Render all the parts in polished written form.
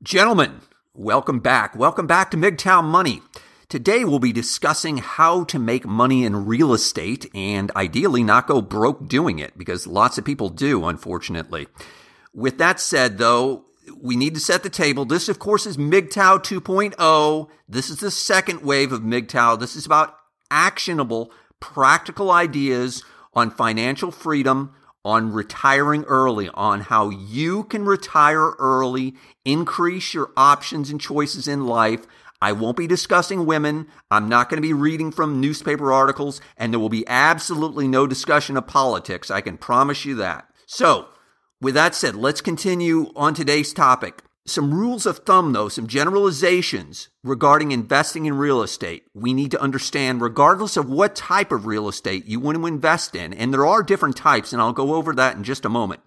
Gentlemen, welcome back. Welcome back to MGTOW Money. Today we'll be discussing how to make money in real estate and ideally not go broke doing it, because lots of people do, unfortunately. With that said, though, we need to set the table. This, of course, is MGTOW 2.0. This is the second wave of MGTOW. This is about actionable, practical ideas on financial freedom, on retiring early, on how you can retire early, increase your options and choices in life. I won't be discussing women. I'm not going to be reading from newspaper articles, and there will be absolutely no discussion of politics. I can promise you that. So, with that said, let's continue on today's topic. Some rules of thumb, though, some generalizations regarding investing in real estate. We need to understand, regardless of what type of real estate you want to invest in, and there are different types, and I'll go over that in just a moment.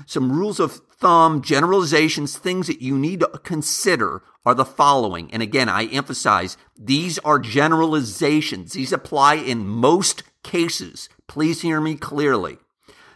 Some rules of thumb, generalizations, things that you need to consider are the following. And again, I emphasize, these are generalizations. These apply in most cases. Please hear me clearly.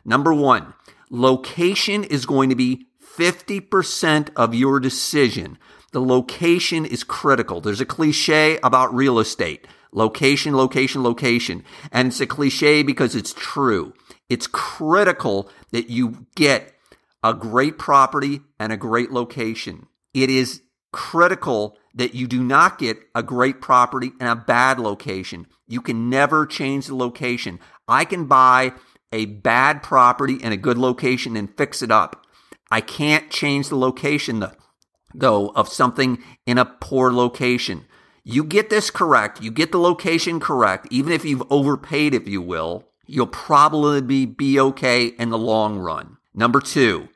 Number one, location is going to be 50% of your decision. The location is critical. There's a cliche about real estate. Location, location, location. And it's a cliche because it's true. It's critical that you get a great property and a great location. It is critical that you do not get a great property and a bad location. You can never change the location. I can buy a bad property and a good location and fix it up. I can't change the location, though, of something in a poor location. You get this correct, you get the location correct, even if you've overpaid, if you will, you'll probably be okay in the long run. Number two,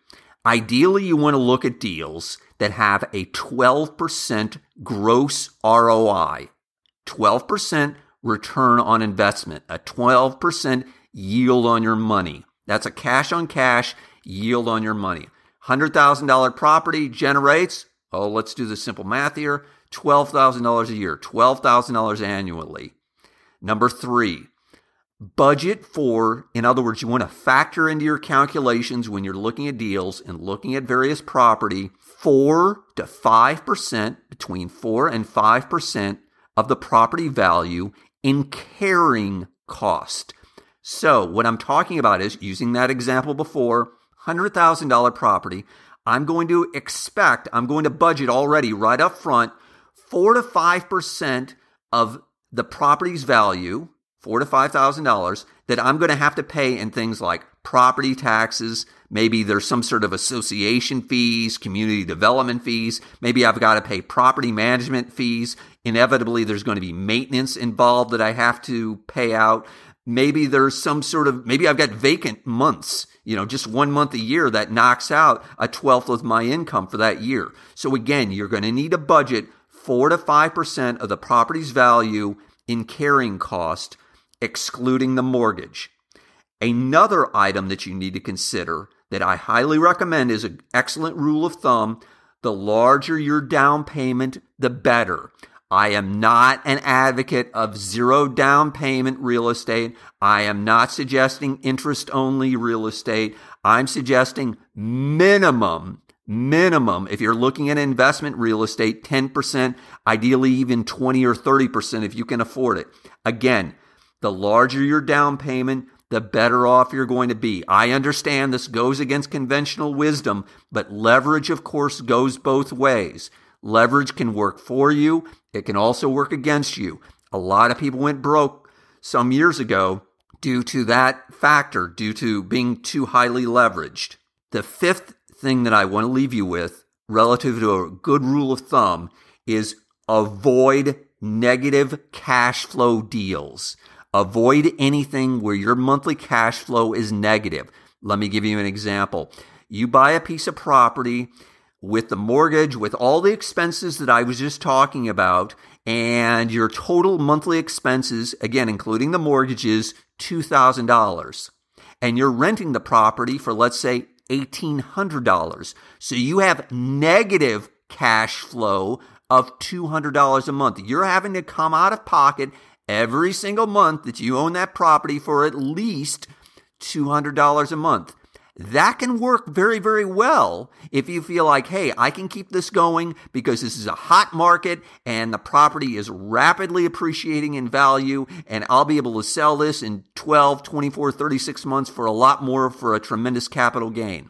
ideally you want to look at deals that have a 12% gross ROI, 12% return on investment, a 12% yield on your money. That's a cash-on-cash yield on your money. $100,000 property generates, let's do the simple math here, $12,000 a year, $12,000 annually. Number three, budget for, in other words, you want to factor into your calculations when you're looking at deals and looking at various property, 4 to 5%, between 4 and 5% of the property value in carrying cost. So what I'm talking about is, using that example before, $100,000 property, I'm going to budget already right up front 4 to 5% of the property's value, $4,000 to $5,000, that I'm going to have to pay in things like property taxes. Maybe there's some sort of association fees, community development fees. Maybe I've got to pay property management fees. Inevitably, there's going to be maintenance involved that I have to pay out. Maybe there's maybe I've got vacant months, just 1 month a year that knocks out a 12th of my income for that year. So again, you're going to need a budget 4 to 5% of the property's value in carrying cost, excluding the mortgage. Another item that you need to consider that I highly recommend is an excellent rule of thumb. The larger your down payment, the better. I am not an advocate of zero down payment real estate. I am not suggesting interest-only real estate. I'm suggesting minimum, if you're looking at investment real estate, 10%, ideally even 20 or 30% if you can afford it. Again, the larger your down payment, the better off you're going to be. I understand this goes against conventional wisdom, but leverage, of course, goes both ways. Leverage can work for you. It can also work against you. A lot of people went broke some years ago due to that factor, due to being too highly leveraged. The fifth thing that I want to leave you with, relative to a good rule of thumb, is avoid negative cash flow deals. Avoid anything where your monthly cash flow is negative. Let me give you an example. You buy a piece of property with the mortgage, with all the expenses that I was just talking about, and your total monthly expenses, again, including the mortgages, $2,000. And you're renting the property for, let's say, $1,800. So you have negative cash flow of $200 a month. You're having to come out of pocket every single month that you own that property for at least $200 a month. That can work very, very well if you feel like, hey, I can keep this going because this is a hot market and the property is rapidly appreciating in value, and I'll be able to sell this in 12, 24, 36 months for a lot more for a tremendous capital gain.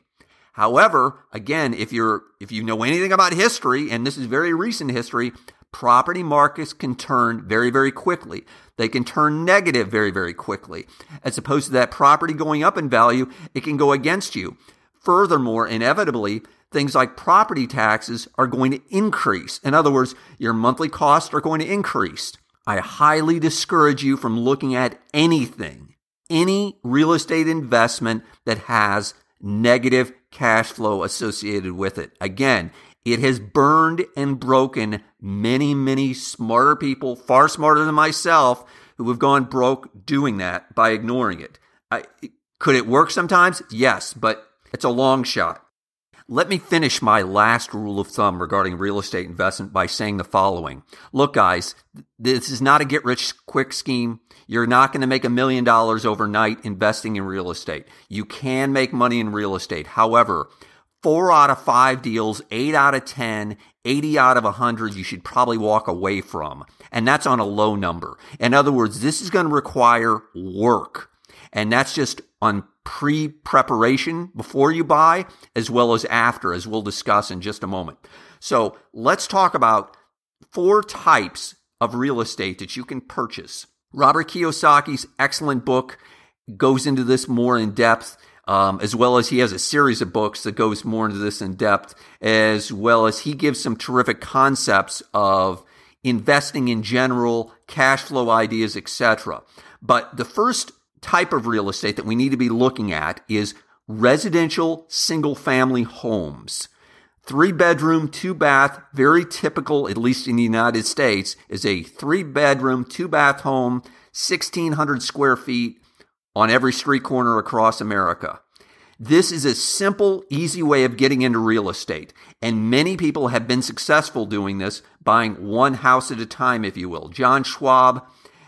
However, again, if you know anything about history, and this is very recent history, property markets can turn very, very quickly. They can turn negative very, very quickly. As opposed to that property going up in value, it can go against you. Furthermore, inevitably, things like property taxes are going to increase. In other words, your monthly costs are going to increase. I highly discourage you from looking at any real estate investment that has negative cash flow associated with it. Again, it has burned and broken many, many smarter people, far smarter than myself, who have gone broke doing that by ignoring it. Could it work sometimes? Yes, but it's a long shot. Let me finish my last rule of thumb regarding real estate investment by saying the following. Look, guys, this is not a get-rich-quick scheme. You're not going to make $1 million overnight investing in real estate. You can make money in real estate. However, 4 out of 5 deals, 8 out of 10, 80 out of 100, you should probably walk away from. And that's on a low number. In other words, this is going to require work. And that's just on pre-preparation before you buy, as well as after, as we'll discuss in just a moment. So let's talk about 4 types of real estate that you can purchase. Robert Kiyosaki's excellent book goes into this more in depth. As well as he has a series of books that goes more into this in depth, as well as he gives some terrific concepts of investing in general, cash flow ideas, etc. But the first type of real estate that we need to be looking at is residential single-family homes. 3-bedroom, 2-bath, very typical, at least in the United States, is a 3-bedroom, 2-bath home, 1,600 square feet, on every street corner across America. This is a simple, easy way of getting into real estate, and many people have been successful doing this, buying one house at a time, if you will. John Schwab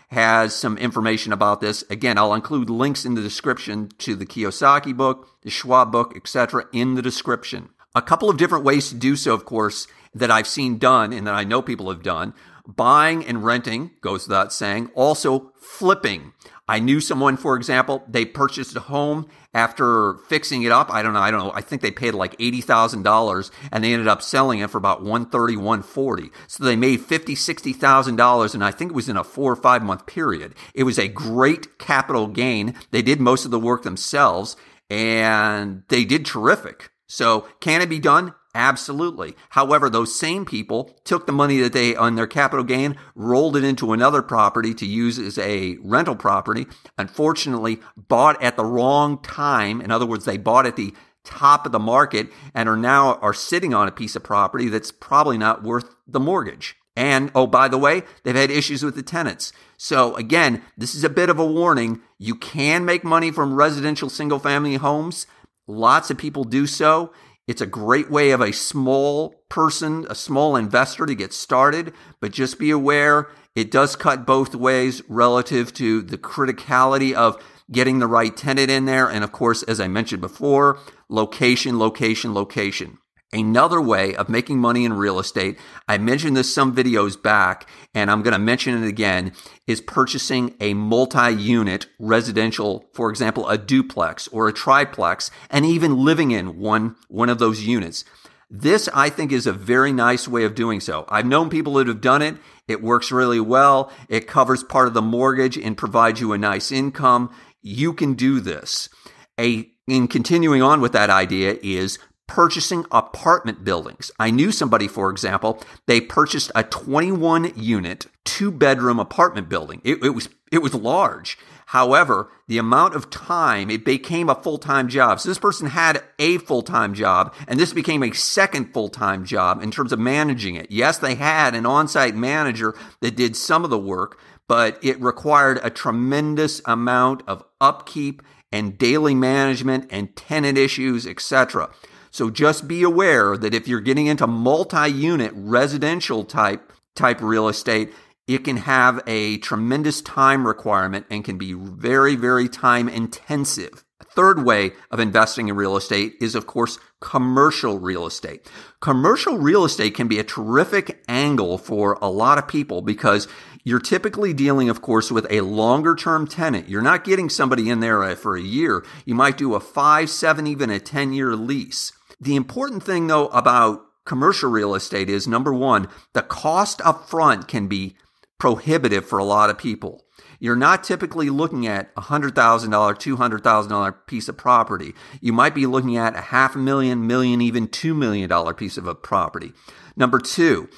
has some information about this. Again, I'll include links in the description to the Kiyosaki book, the Schwab book, etc. in the description. A couple of different ways to do so, of course, that I've seen done and that I know people have done. Buying and renting, goes without saying. Also, flipping. I knew someone, for example, they purchased a home after fixing it up. I don't know. I think they paid like $80,000 and they ended up selling it for about $130,000, $140,000. So they made $50,000, $60,000, and I think it was in a 4 or 5 month period. It was a great capital gain. They did most of the work themselves and they did terrific. So can it be done? Absolutely. However, those same people took the money that they, on their capital gain, rolled it into another property to use as a rental property. Unfortunately, bought at the wrong time. In other words, they bought at the top of the market and are sitting on a piece of property that's probably not worth the mortgage. And, oh, by the way, they've had issues with the tenants. So again, this is a bit of a warning. You can make money from residential single-family homes. Lots of people do so. It's a great way of a small person, a small investor to get started, but just be aware it does cut both ways relative to the criticality of getting the right tenant in there. And of course, as I mentioned before, location, location, location. Another way of making money in real estate, I mentioned this some videos back, and I'm going to mention it again, is purchasing a multi-unit residential, for example, a duplex or a triplex, and even living in one of those units. This, I think, is a very nice way of doing so. I've known people that have done it. It works really well. It covers part of the mortgage and provides you a nice income. You can do this. In continuing on with that idea is purchasing apartment buildings. I knew somebody, for example, they purchased a 21-unit, 2-bedroom apartment building. It was large. However, the amount of time, it became a full-time job. So this person had a full-time job, and this became a second full-time job in terms of managing it. Yes, they had an on-site manager that did some of the work, but it required a tremendous amount of upkeep and daily management and tenant issues, etc. So just be aware that if you're getting into multi-unit residential type real estate, It can have a tremendous time requirement and can be very, very time intensive. A third way of investing in real estate is, of course, commercial real estate. Commercial real estate can be a terrific angle for a lot of people because you're typically dealing, of course, with a longer-term tenant. You're not getting somebody in there for a year. You might do a 5, 7, even a 10-year lease. The important thing, though, about commercial real estate is, number one, the cost up front can be prohibitive for a lot of people. You're not typically looking at a $100,000, $200,000 piece of property. You might be looking at a $500,000, million, even $2 million piece of a property. Number two,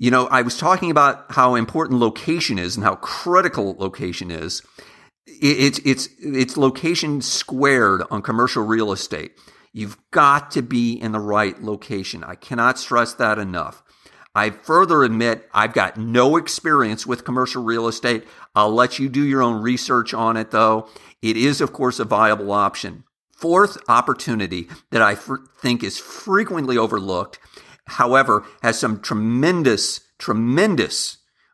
I was talking about how important location is and how critical location is. It's location squared on commercial real estate. You've got to be in the right location. I cannot stress that enough. I further admit I've got no experience with commercial real estate. I'll let you do your own research on it, though. It is, of course, a viable option. Fourth opportunity that I think is frequently overlooked, however, has some tremendous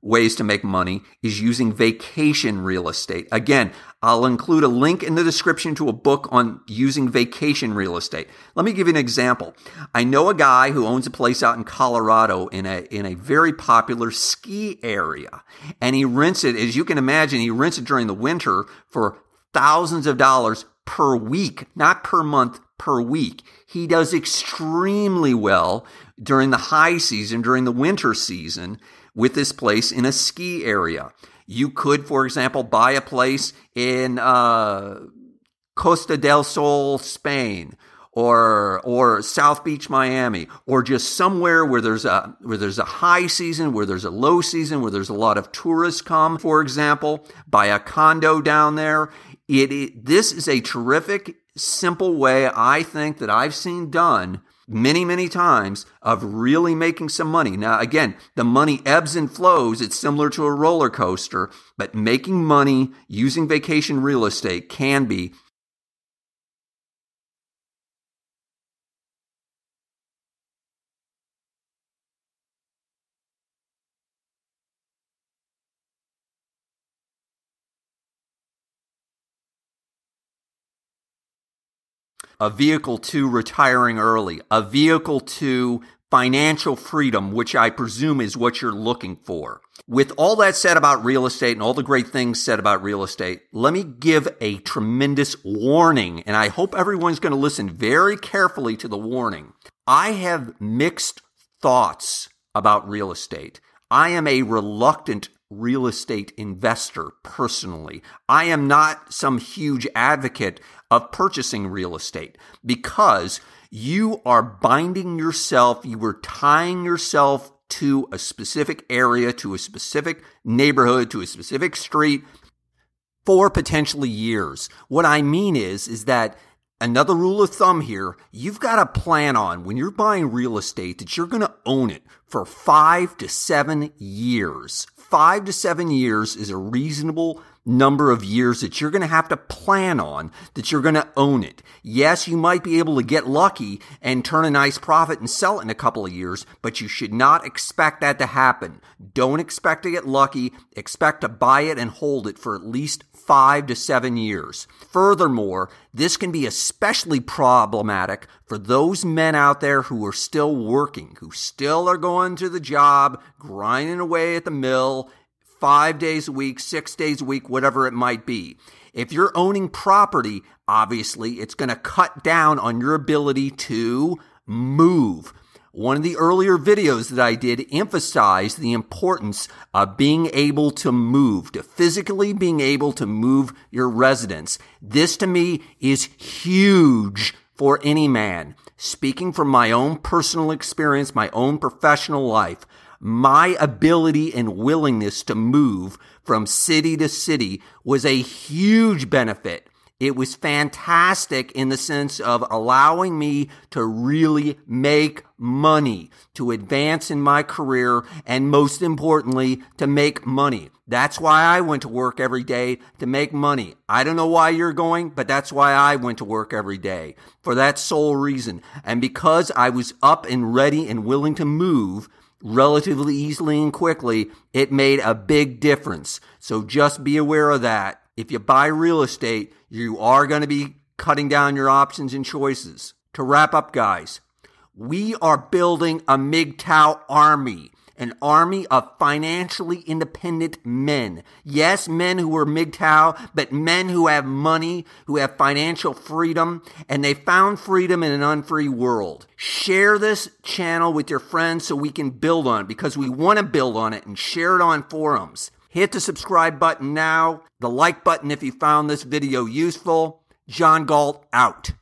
ways to make money, is using vacation real estate. Again, I'll include a link in the description to a book on using vacation real estate. Let me give you an example. I know a guy who owns a place out in Colorado in a very popular ski area. And he rents it, as you can imagine, he rents it during the winter for thousands of dollars per week, not per month, per week. He does extremely well during the high season, during the winter season, with this place in a ski area. You could, for example, buy a place in Costa del Sol, Spain, or South Beach, Miami, or just somewhere where there's a high season, where there's a low season, where there's a lot of tourists come, for example. Buy a condo down there. This is a terrific, simple way, I think, that I've seen done many, many times of really making some money. Now, again, the money ebbs and flows. It's similar to a roller coaster, but making money using vacation real estate can be a vehicle to retiring early, a vehicle to financial freedom, which I presume is what you're looking for. With all that said about real estate and all the great things said about real estate, let me give a tremendous warning, and I hope everyone's going to listen very carefully to the warning. I have mixed thoughts about real estate. I am a reluctant real estate investor personally. I am not some huge advocate of purchasing real estate because you are binding yourself, you are tying yourself to a specific area, to a specific neighborhood, to a specific street for potentially years. What I mean is that another rule of thumb here, you've got to plan on when you're buying real estate that you're going to own it for 5 to 7 years. 5 to 7 years is a reasonable number of years that you're going to have to plan on that you're going to own it. Yes, you might be able to get lucky and turn a nice profit and sell it in a couple of years, but you should not expect that to happen. Don't expect to get lucky. Expect to buy it and hold it for at least 5 to 7 years. Furthermore, this can be especially problematic for those men out there who are still working, who still are going to the job, grinding away at the mill, 5 days a week, 6 days a week, whatever it might be. If you're owning property, obviously, it's going to cut down on your ability to move. One of the earlier videos that I did emphasized the importance of being able to move, to physically being able to move your residence. This to me is huge for any man. Speaking from my own personal experience, my own professional life, my ability and willingness to move from city to city was a huge benefit. It was fantastic in the sense of allowing me to really make money, to advance in my career, and most importantly, to make money. That's why I went to work every day, to make money. I don't know why you're going, but that's why I went to work every day, for that sole reason. And because I was up and ready and willing to move, relatively easily and quickly, it made a big difference. So just be aware of that. If you buy real estate, you are going to be cutting down your options and choices. To wrap up, guys, we are building a MGTOW army. An army of financially independent men. Yes, men who are MGTOW, but men who have money, who have financial freedom, and they found freedom in an unfree world. Share this channel with your friends so we can build on it, because we want to build on it, and share it on forums. Hit the subscribe button now, the like button if you found this video useful. John Galt out.